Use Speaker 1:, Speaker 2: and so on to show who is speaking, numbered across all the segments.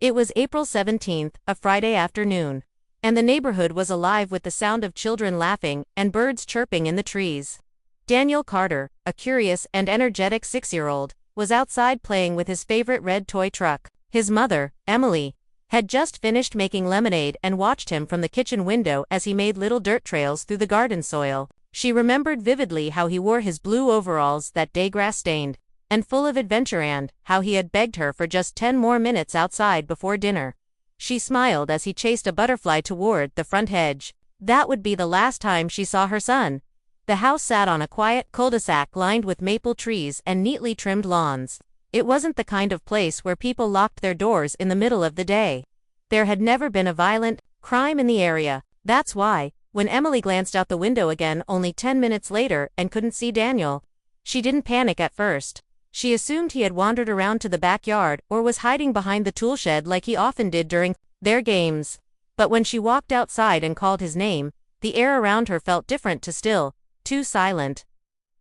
Speaker 1: It was April 17th, a Friday afternoon, and the neighborhood was alive with the sound of children laughing and birds chirping in the trees. Daniel Carter, a curious and energetic 6-year-old, was outside playing with his favorite red toy truck. His mother, Emily, had just finished making lemonade and watched him from the kitchen window as he made little dirt trails through the garden soil. She remembered vividly how he wore his blue overalls that day, grass-stained and full of adventure, and how he had begged her for just 10 more minutes outside before dinner. She smiled as he chased a butterfly toward the front hedge. That would be the last time she saw her son. The house sat on a quiet cul-de-sac lined with maple trees and neatly trimmed lawns. It wasn't the kind of place where people locked their doors in the middle of the day. There had never been a violent crime in the area. That's why, when Emily glanced out the window again only 10 minutes later and couldn't see Daniel, she didn't panic at first. She assumed he had wandered around to the backyard or was hiding behind the toolshed like he often did during their games. But when she walked outside and called his name, the air around her felt different, too silent.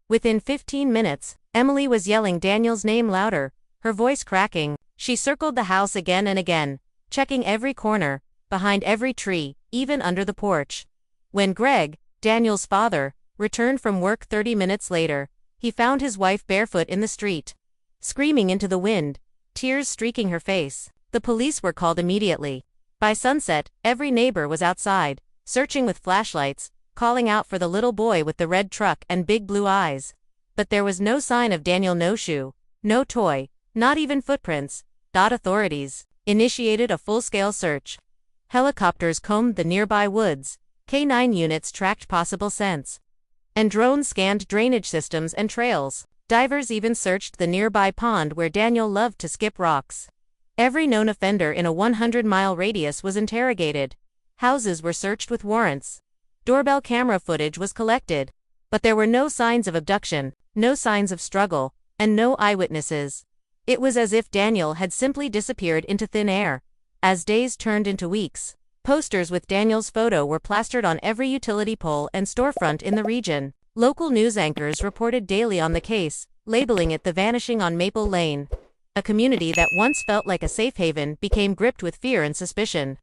Speaker 1: Within 15 minutes, Emily was yelling Daniel's name louder, her voice cracking. She circled the house again and again, checking every corner, behind every tree, even under the porch. When Greg, Daniel's father, returned from work 30 minutes later, he found his wife barefoot in the street, screaming into the wind, tears streaking her face. The police were called immediately. By sunset, every neighbor was outside, searching with flashlights, calling out for the little boy with the red truck and big blue eyes. But there was no sign of Daniel, no shoe, no toy, not even footprints. Authorities initiated a full-scale search. Helicopters combed the nearby woods, K9 units tracked possible scents, and drones scanned drainage systems and trails. Divers even searched the nearby pond where Daniel loved to skip rocks. Every known offender in a 100-mile radius was interrogated. Houses were searched with warrants. Doorbell camera footage was collected. But there were no signs of abduction, no signs of struggle, and no eyewitnesses. It was as if Daniel had simply disappeared into thin air. As days turned into weeks, posters with Daniel's photo were plastered on every utility pole and storefront in the region. Local news anchors reported daily on the case, labeling it the vanishing on Maple Lane. A community that once felt like a safe haven became gripped with fear and suspicion.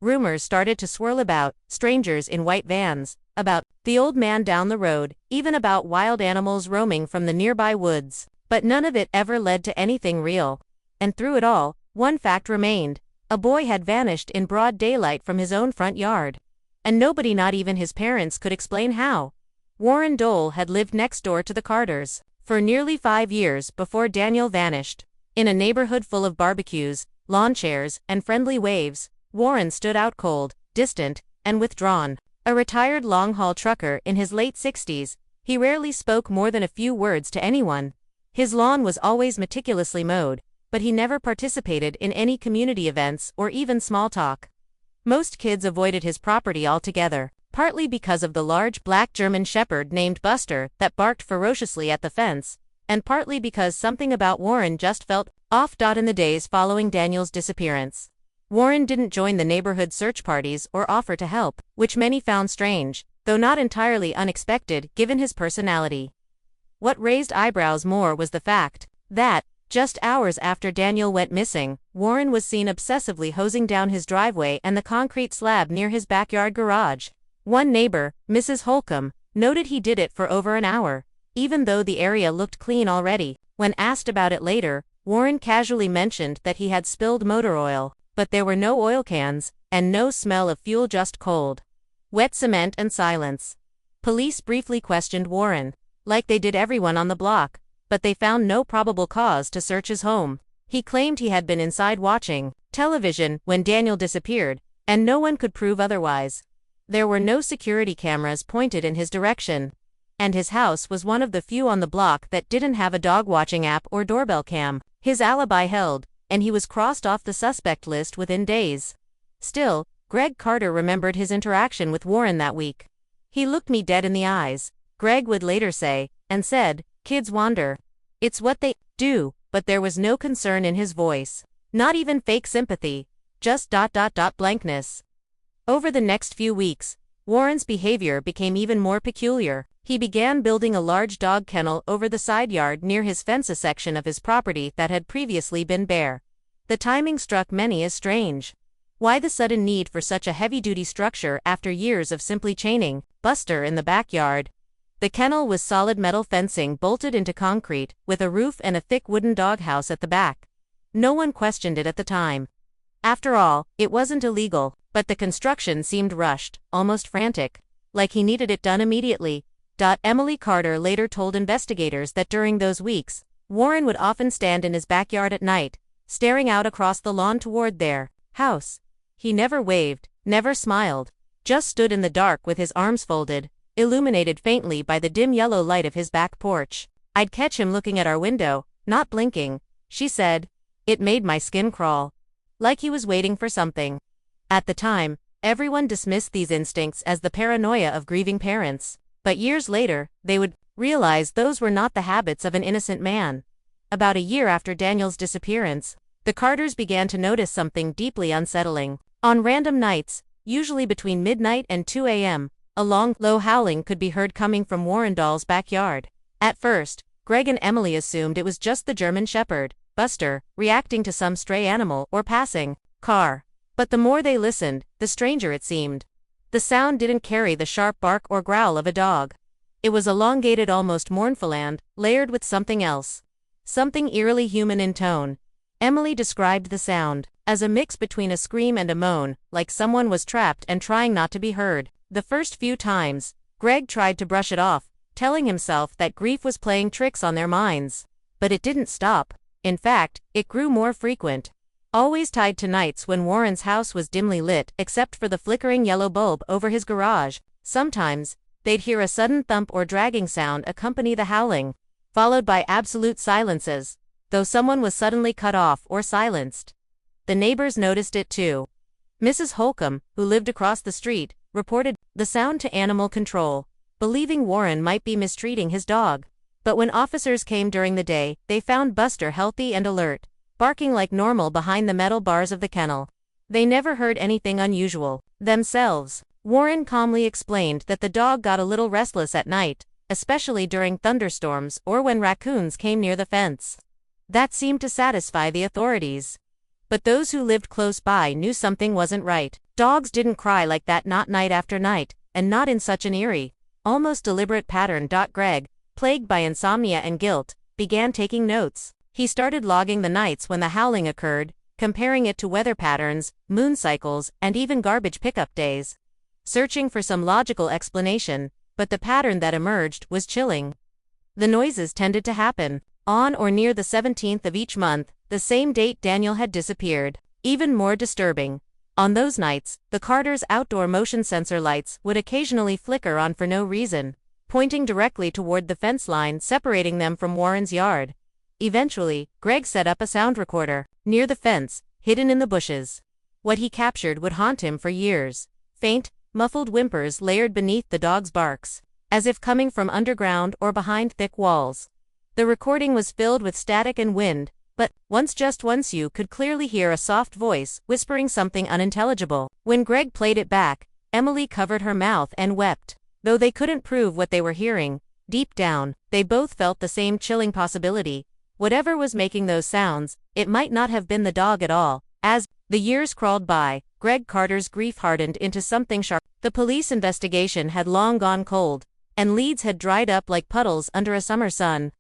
Speaker 1: Rumors started to swirl about strangers in white vans, about the old man down the road, even about wild animals roaming from the nearby woods. But none of it ever led to anything real. And through it all, one fact remained. A boy had vanished in broad daylight from his own front yard. And nobody, not even his parents, could explain how. Warren Dole had lived next door to the Carters for nearly 5 years before Daniel vanished. In a neighborhood full of barbecues, lawn chairs, and friendly waves, Warren stood out cold, distant, and withdrawn. A retired long-haul trucker in his late 60s, he rarely spoke more than a few words to anyone. His lawn was always meticulously mowed, but he never participated in any community events or even small talk. Most kids avoided his property altogether, partly because of the large black German shepherd named Buster that barked ferociously at the fence, and partly because something about Warren just felt off. In the days following Daniel's disappearance, Warren didn't join the neighborhood search parties or offer to help, which many found strange, though not entirely unexpected given his personality. What raised eyebrows more was the fact that, just hours after Daniel went missing, Warren was seen obsessively hosing down his driveway and the concrete slab near his backyard garage. One neighbor, Mrs. Holcomb, noted he did it for over an hour, even though the area looked clean already. When asked about it later, Warren casually mentioned that he had spilled motor oil, but there were no oil cans, and no smell of fuel, just cold, wet cement and silence. Police briefly questioned Warren, like they did everyone on the block, but they found no probable cause to search his home. He claimed he had been inside watching television when Daniel disappeared, and no one could prove otherwise. There were no security cameras pointed in his direction, and his house was one of the few on the block that didn't have a dog-watching app or doorbell cam. His alibi held, and he was crossed off the suspect list within days. Still, Greg Carter remembered his interaction with Warren that week. "He looked me dead in the eyes," Greg would later say, and said, "Kids wander. It's what they do," but there was no concern in his voice. Not even fake sympathy. Just blankness. Over the next few weeks, Warren's behavior became even more peculiar. He began building a large dog kennel over the side yard near his fence, a section of his property that had previously been bare. The timing struck many as strange. Why the sudden need for such a heavy-duty structure after years of simply chaining Buster in the backyard? The kennel was solid metal fencing bolted into concrete, with a roof and a thick wooden doghouse at the back. No one questioned it at the time. After all, it wasn't illegal, but the construction seemed rushed, almost frantic, like he needed it done immediately. Emily Carter later told investigators that during those weeks, Warren would often stand in his backyard at night, staring out across the lawn toward their house. He never waved, never smiled, just stood in the dark with his arms folded, illuminated faintly by the dim yellow light of his back porch. I'd catch him looking at our window, not blinking, she said. It made my skin crawl. Like he was waiting for something. At the time, everyone dismissed these instincts as the paranoia of grieving parents, but years later, they would realize those were not the habits of an innocent man. About a year after Daniel's disappearance, the Carters began to notice something deeply unsettling. On random nights, usually between midnight and 2 a.m., a long, low howling could be heard coming from Warrendahl's backyard. At first, Greg and Emily assumed it was just the German Shepherd, Buster, reacting to some stray animal or passing car. But the more they listened, the stranger it seemed. The sound didn't carry the sharp bark or growl of a dog. It was elongated, almost mournful, and layered with something else. Something eerily human in tone. Emily described the sound as a mix between a scream and a moan, like someone was trapped and trying not to be heard. The first few times, Greg tried to brush it off, telling himself that grief was playing tricks on their minds. But it didn't stop. In fact, it grew more frequent. Always tied to nights when Warren's house was dimly lit except for the flickering yellow bulb over his garage. Sometimes, they'd hear a sudden thump or dragging sound accompany the howling, followed by absolute silences, though someone was suddenly cut off or silenced. The neighbors noticed it too. Mrs. Holcomb, who lived across the street, reported the sound to animal control, believing Warren might be mistreating his dog. But when officers came during the day, they found Buster healthy and alert, barking like normal behind the metal bars of the kennel. They never heard anything unusual themselves. Warren calmly explained that the dog got a little restless at night, especially during thunderstorms or when raccoons came near the fence. That seemed to satisfy the authorities. But those who lived close by knew something wasn't right. Dogs didn't cry like that, not night after night, and not in such an eerie, almost deliberate pattern. Greg, plagued by insomnia and guilt, began taking notes. He started logging the nights when the howling occurred, comparing it to weather patterns, moon cycles, and even garbage pickup days. Searching for some logical explanation, but the pattern that emerged was chilling. The noises tended to happen on or near the 17th of each month, the same date Daniel had disappeared. Even more disturbing, on those nights, the Carters' outdoor motion sensor lights would occasionally flicker on for no reason, pointing directly toward the fence line separating them from Warren's yard. Eventually, Greg set up a sound recorder near the fence, hidden in the bushes. What he captured would haunt him for years. Faint, muffled whimpers layered beneath the dog's barks, as if coming from underground or behind thick walls. The recording was filled with static and wind, but once you could clearly hear a soft voice whispering something unintelligible. When Greg played it back, Emily covered her mouth and wept. Though they couldn't prove what they were hearing, deep down, they both felt the same chilling possibility. Whatever was making those sounds, it might not have been the dog at all. As the years crawled by, Greg Carter's grief hardened into something sharp. The police investigation had long gone cold, and leads had dried up like puddles under a summer sun.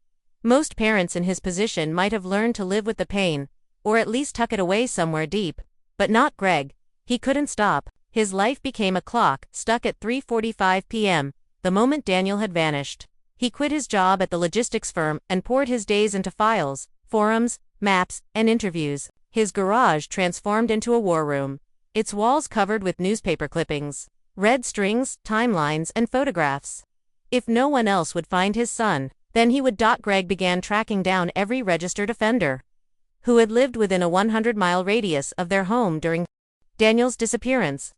Speaker 1: Most parents in his position might have learned to live with the pain, or at least tuck it away somewhere deep. But not Greg. He couldn't stop. His life became a clock, stuck at 3:45 p.m., the moment Daniel had vanished. He quit his job at the logistics firm and poured his days into files, forums, maps, and interviews. His garage transformed into a war room, its walls covered with newspaper clippings, red strings, timelines, and photographs. If no one else would find his son, then he would. Greg began tracking down every registered offender who had lived within a 100-mile radius of their home during Daniel's disappearance.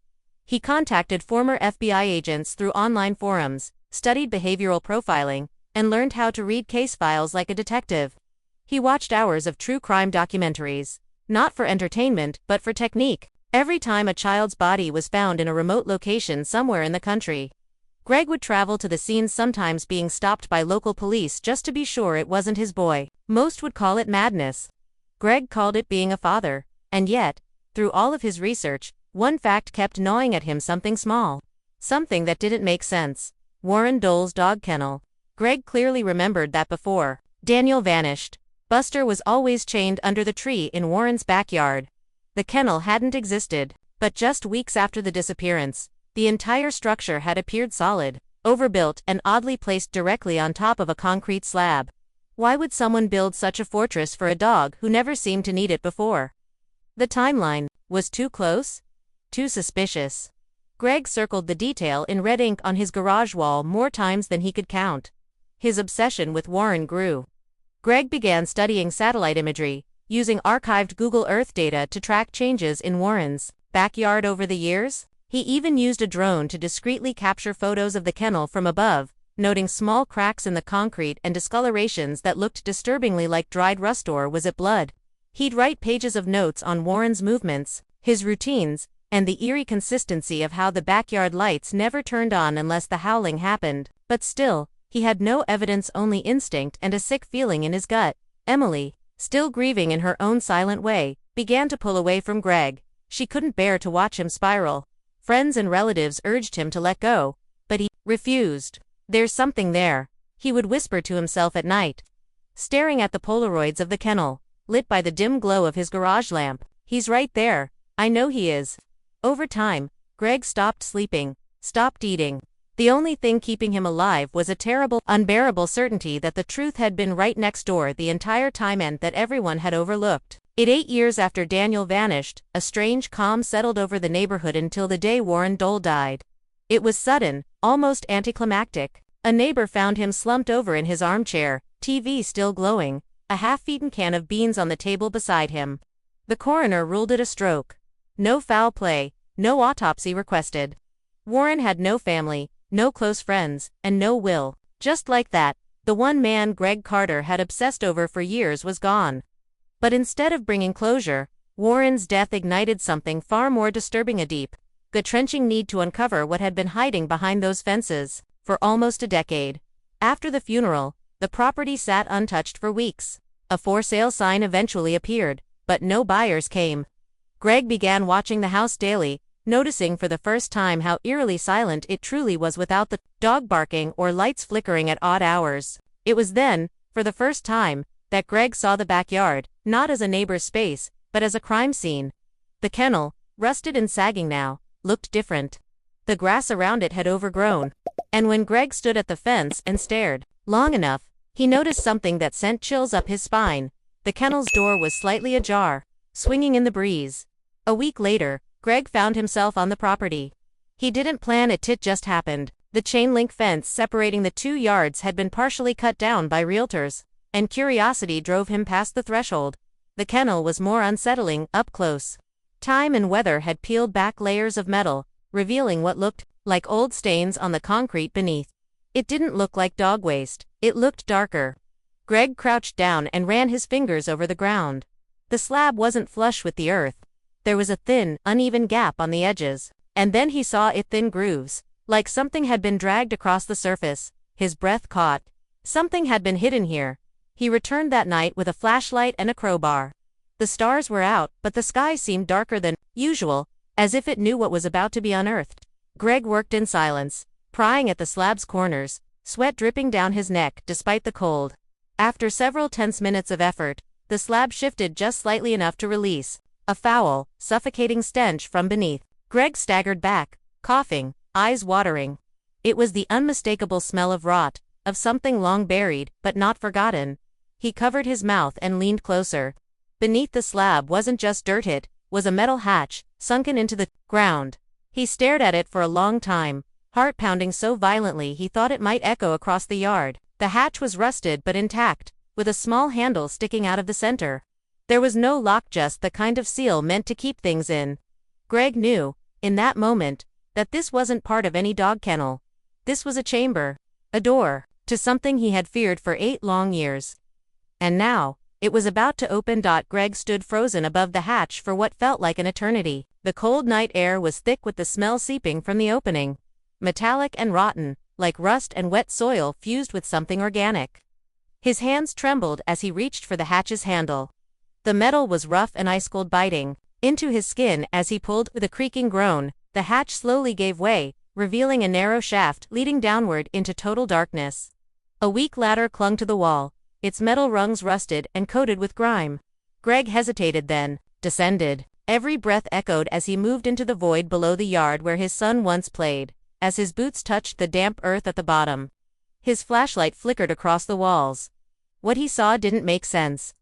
Speaker 1: He contacted former FBI agents through online forums, studied behavioral profiling, and learned how to read case files like a detective. He watched hours of true crime documentaries, not for entertainment but for technique. Every time a child's body was found in a remote location somewhere in the country, Greg would travel to the scenes, sometimes being stopped by local police just to be sure it wasn't his boy. Most would call it madness. Greg called it being a father. And yet, through all of his research, one fact kept gnawing at him, something small. Something that didn't make sense. Warren Dole's dog kennel. Greg clearly remembered that before Daniel vanished, Buster was always chained under the tree in Warren's backyard. The kennel hadn't existed, but just weeks after the disappearance, the entire structure had appeared solid, overbuilt and oddly placed directly on top of a concrete slab. Why would someone build such a fortress for a dog who never seemed to need it before? The timeline was too close? Too suspicious. Greg circled the detail in red ink on his garage wall more times than he could count. His obsession with Warren grew. Greg began studying satellite imagery, using archived Google Earth data to track changes in Warren's backyard over the years. He even used a drone to discreetly capture photos of the kennel from above, noting small cracks in the concrete and discolorations that looked disturbingly like dried rust, or was it blood? He'd write pages of notes on Warren's movements, his routines, and the eerie consistency of how the backyard lights never turned on unless the howling happened. But still, he had no evidence, only instinct and a sick feeling in his gut. Emily, still grieving in her own silent way, began to pull away from Greg. She couldn't bear to watch him spiral. Friends and relatives urged him to let go, but he refused. "There's something there," he would whisper to himself at night, staring at the Polaroids of the kennel, lit by the dim glow of his garage lamp. "He's right there. I know he is." Over time, Greg stopped sleeping, stopped eating. The only thing keeping him alive was a terrible, unbearable certainty that the truth had been right next door the entire time and that everyone had overlooked it. 8 years after Daniel vanished, a strange calm settled over the neighborhood until the day Warren Dole died. It was sudden, almost anticlimactic. A neighbor found him slumped over in his armchair, TV still glowing, a half-eaten can of beans on the table beside him. The coroner ruled it a stroke. No foul play, no autopsy requested. Warren had no family, no close friends, and no will. Just like that, the one man Greg Carter had obsessed over for years was gone. But instead of bringing closure, Warren's death ignited something far more disturbing: a deep, gut-wrenching need to uncover what had been hiding behind those fences for almost a decade. After the funeral, the property sat untouched for weeks. A for sale sign eventually appeared, but no buyers came. Greg began watching the house daily, noticing for the first time how eerily silent it truly was without the dog barking or lights flickering at odd hours. It was then, for the first time, that Greg saw the backyard, not as a neighbor's space, but as a crime scene. The kennel, rusted and sagging now, looked different. The grass around it had overgrown. And when Greg stood at the fence and stared long enough, he noticed something that sent chills up his spine. The kennel's door was slightly ajar, swinging in the breeze. A week later, Greg found himself on the property. He didn't plan it just happened. The chain-link fence separating the 2 yards had been partially cut down by realtors, and curiosity drove him past the threshold. The kennel was more unsettling up close. Time and weather had peeled back layers of metal, revealing what looked like old stains on the concrete beneath. It didn't look like dog waste, it looked darker. Greg crouched down and ran his fingers over the ground. The slab wasn't flush with the earth. There was a thin, uneven gap on the edges, and then he saw thin grooves, like something had been dragged across the surface. His breath caught. Something had been hidden here. He returned that night with a flashlight and a crowbar. The stars were out, but the sky seemed darker than usual, as if it knew what was about to be unearthed. Greg worked in silence, prying at the slab's corners, sweat dripping down his neck despite the cold. After several tense minutes of effort, the slab shifted just slightly enough to release a foul, suffocating stench from beneath. Greg staggered back, coughing, eyes watering. It was the unmistakable smell of rot, of something long buried, but not forgotten. He covered his mouth and leaned closer. Beneath the slab wasn't just dirt, it was a metal hatch, sunken into the ground. He stared at it for a long time, heart pounding so violently he thought it might echo across the yard. The hatch was rusted but intact, with a small handle sticking out of the center. There was no lock, just the kind of seal meant to keep things in. Greg knew, in that moment, that this wasn't part of any dog kennel. This was a chamber, a door, to something he had feared for 8 long years. And now, it was about to open. Greg stood frozen above the hatch for what felt like an eternity. The cold night air was thick with the smell seeping from the opening. Metallic and rotten, like rust and wet soil fused with something organic. His hands trembled as he reached for the hatch's handle. The metal was rough and ice-cold, biting into his skin as he pulled. With a creaking groan, the hatch slowly gave way, revealing a narrow shaft leading downward into total darkness. A weak ladder clung to the wall, its metal rungs rusted and coated with grime. Greg hesitated, then descended. Every breath echoed as he moved into the void below the yard where his son once played. As his boots touched the damp earth at the bottom, his flashlight flickered across the walls. What he saw didn't make sense.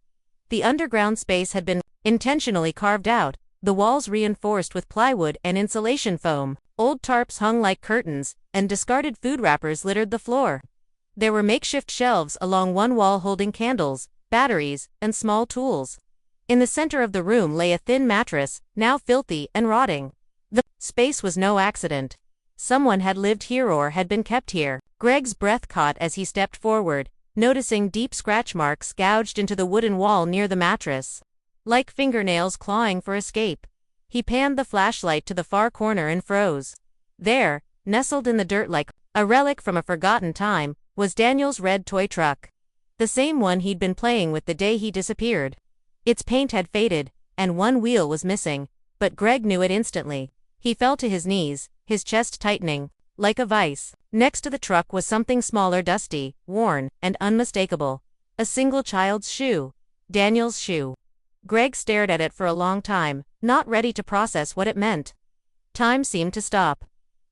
Speaker 1: The underground space had been intentionally carved out, the walls reinforced with plywood and insulation foam. Old tarps hung like curtains, and discarded food wrappers littered the floor. There were makeshift shelves along one wall holding candles, batteries, and small tools. In the center of the room lay a thin mattress, now filthy and rotting. The space was no accident. Someone had lived here or had been kept here. Greg's breath caught as he stepped forward, noticing deep scratch marks gouged into the wooden wall near the mattress, like fingernails clawing for escape. He panned the flashlight to the far corner and froze. There, nestled in the dirt like a relic from a forgotten time, was Daniel's red toy truck. The same one he'd been playing with the day he disappeared. Its paint had faded, and one wheel was missing, but Greg knew it instantly. He fell to his knees, his chest tightening like a vice. Next to the truck was something smaller, dusty, worn, and unmistakable. A single child's shoe. Daniel's shoe. Greg stared at it for a long time, not ready to process what it meant. Time seemed to stop.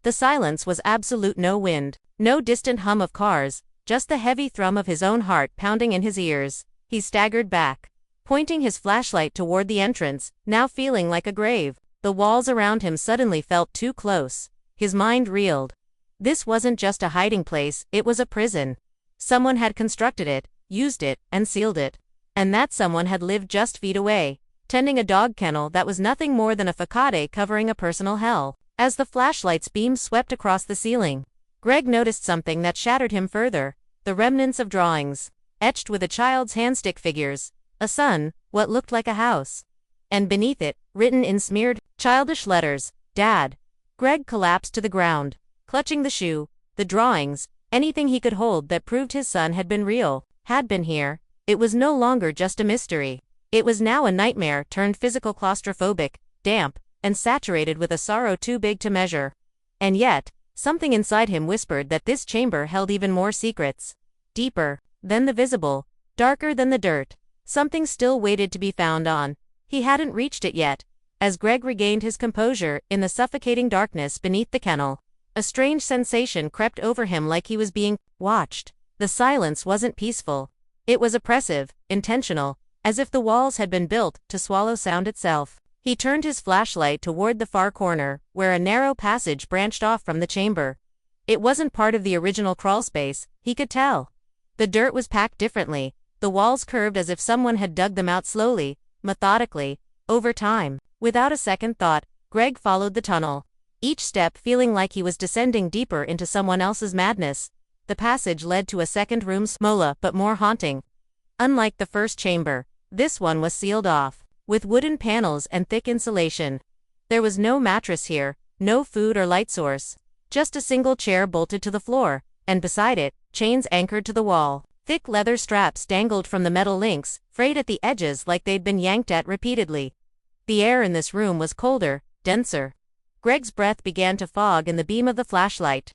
Speaker 1: The silence was absolute. No wind, no distant hum of cars, just the heavy thrum of his own heart pounding in his ears. He staggered back, pointing his flashlight toward the entrance, now feeling like a grave. The walls around him suddenly felt too close. His mind reeled. This wasn't just a hiding place, it was a prison. Someone had constructed it, used it, and sealed it. And that someone had lived just feet away, tending a dog kennel that was nothing more than a facade covering a personal hell. As the flashlight's beams swept across the ceiling, Greg noticed something that shattered him further. The remnants of drawings, etched with a child's handstick figures, a sun, what looked like a house. And beneath it, written in smeared, childish letters, Dad. Greg collapsed to the ground, clutching the shoe, the drawings, anything he could hold that proved his son had been real, had been here. It was no longer just a mystery. It was now a nightmare turned physical, claustrophobic, damp, and saturated with a sorrow too big to measure. And yet, something inside him whispered that this chamber held even more secrets. Deeper than the visible, darker than the dirt. Something still waited to be found on. He hadn't reached it yet. As Greg regained his composure in the suffocating darkness beneath the kennel, a strange sensation crept over him, like he was being watched. The silence wasn't peaceful. It was oppressive, intentional, as if the walls had been built to swallow sound itself. He turned his flashlight toward the far corner, where a narrow passage branched off from the chamber. It wasn't part of the original crawlspace, he could tell. The dirt was packed differently, the walls curved as if someone had dug them out slowly, methodically, over time. Without a second thought, Greg followed the tunnel, each step feeling like he was descending deeper into someone else's madness. The passage led to a second room, smaller but more haunting. Unlike the first chamber, this one was sealed off, with wooden panels and thick insulation. There was no mattress here, no food or light source, just a single chair bolted to the floor, and beside it, chains anchored to the wall. Thick leather straps dangled from the metal links, frayed at the edges like they'd been yanked at repeatedly. The air in this room was colder, denser. Greg's breath began to fog in the beam of the flashlight.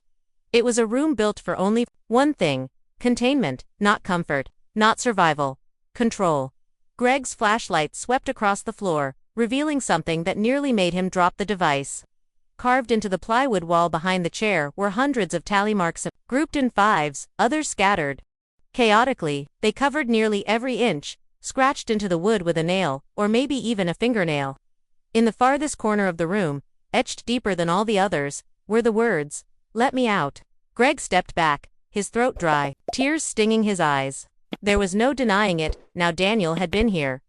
Speaker 1: It was a room built for only one thing: containment, not comfort, not survival, control. Greg's flashlight swept across the floor, revealing something that nearly made him drop the device. Carved into the plywood wall behind the chair were hundreds of tally marks, grouped in fives, others scattered chaotically. They covered nearly every inch, scratched into the wood with a nail, or maybe even a fingernail. In the farthest corner of the room, etched deeper than all the others, were the words, "Let me out." Greg stepped back, his throat dry, tears stinging his eyes. There was no denying it, now Daniel had been here.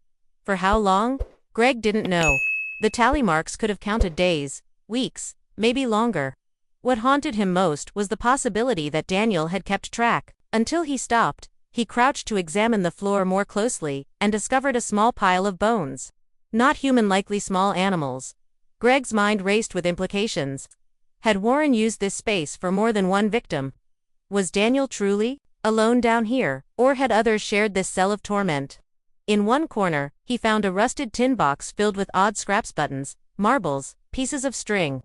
Speaker 1: For how long? Greg didn't know. The tally marks could have counted days, weeks, maybe longer. What haunted him most was the possibility that Daniel had kept track. Until he stopped, he crouched to examine the floor more closely, and discovered a small pile of bones. Not human, likely small animals. Greg's mind raced with implications. Had Warren used this space for more than one victim? Was Daniel truly alone down here, or had others shared this cell of torment? In one corner, he found a rusted tin box filled with odd scraps, buttons, marbles, pieces of string.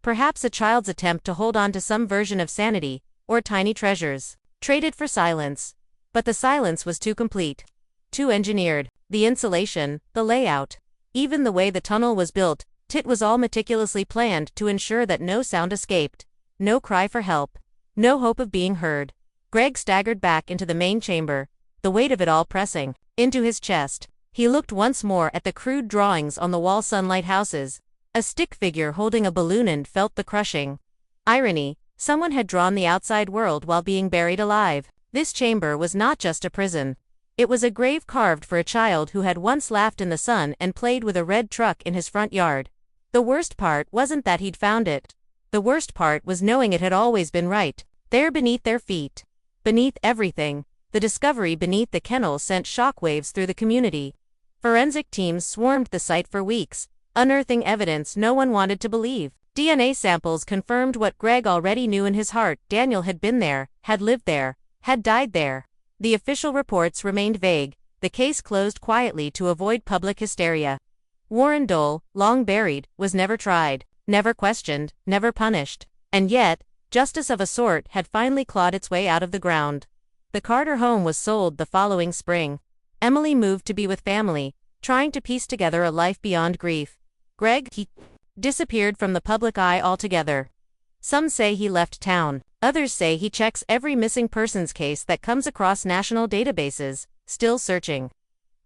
Speaker 1: Perhaps a child's attempt to hold on to some version of sanity, or tiny treasures, traded for silence. But the silence was too complete. Too engineered. The insulation, the layout, even the way the tunnel was built, it was all meticulously planned to ensure that no sound escaped, no cry for help, no hope of being heard. Greg staggered back into the main chamber, the weight of it all pressing into his chest. He looked once more at the crude drawings on the wall, sunlight houses, a stick figure holding a balloon, and felt the crushing irony. Someone had drawn the outside world while being buried alive. This chamber was not just a prison. It was a grave carved for a child who had once laughed in the sun and played with a red truck in his front yard. The worst part wasn't that he'd found it. The worst part was knowing it had always been right there beneath their feet. Beneath everything, the discovery beneath the kennel sent shockwaves through the community. Forensic teams swarmed the site for weeks, unearthing evidence no one wanted to believe. DNA samples confirmed what Greg already knew in his heart. Daniel had been there, had lived there, had died there. The official reports remained vague, the case closed quietly to avoid public hysteria. Warren Dole, long buried, was never tried, never questioned, never punished. And yet, justice of a sort had finally clawed its way out of the ground. The Carter home was sold the following spring. Emily moved to be with family, trying to piece together a life beyond grief. Greg, he disappeared from the public eye altogether. Some say he left town. Others say he checks every missing persons case that comes across national databases, still searching.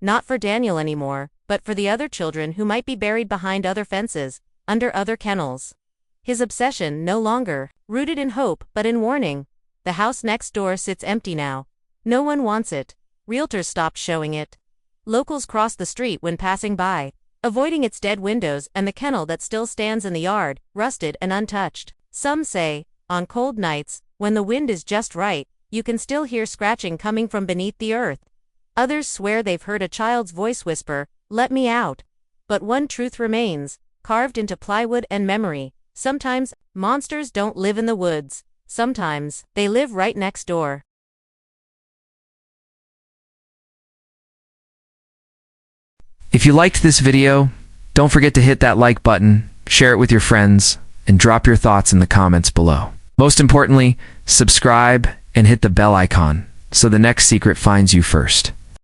Speaker 1: Not for Daniel anymore, but for the other children who might be buried behind other fences, under other kennels. His obsession no longer rooted in hope but in warning. The house next door sits empty now. No one wants it. Realtors stopped showing it. Locals cross the street when passing by, avoiding its dead windows and the kennel that still stands in the yard, rusted and untouched. Some say, on cold nights, when the wind is just right, you can still hear scratching coming from beneath the earth. Others swear they've heard a child's voice whisper, "Let me out." But one truth remains, carved into plywood and memory. Sometimes, monsters don't live in the woods. Sometimes, they live right next door.
Speaker 2: If you liked this video, don't forget to hit that like button, share it with your friends, and drop your thoughts in the comments below. Most importantly, subscribe and hit the bell icon so the next secret finds you first.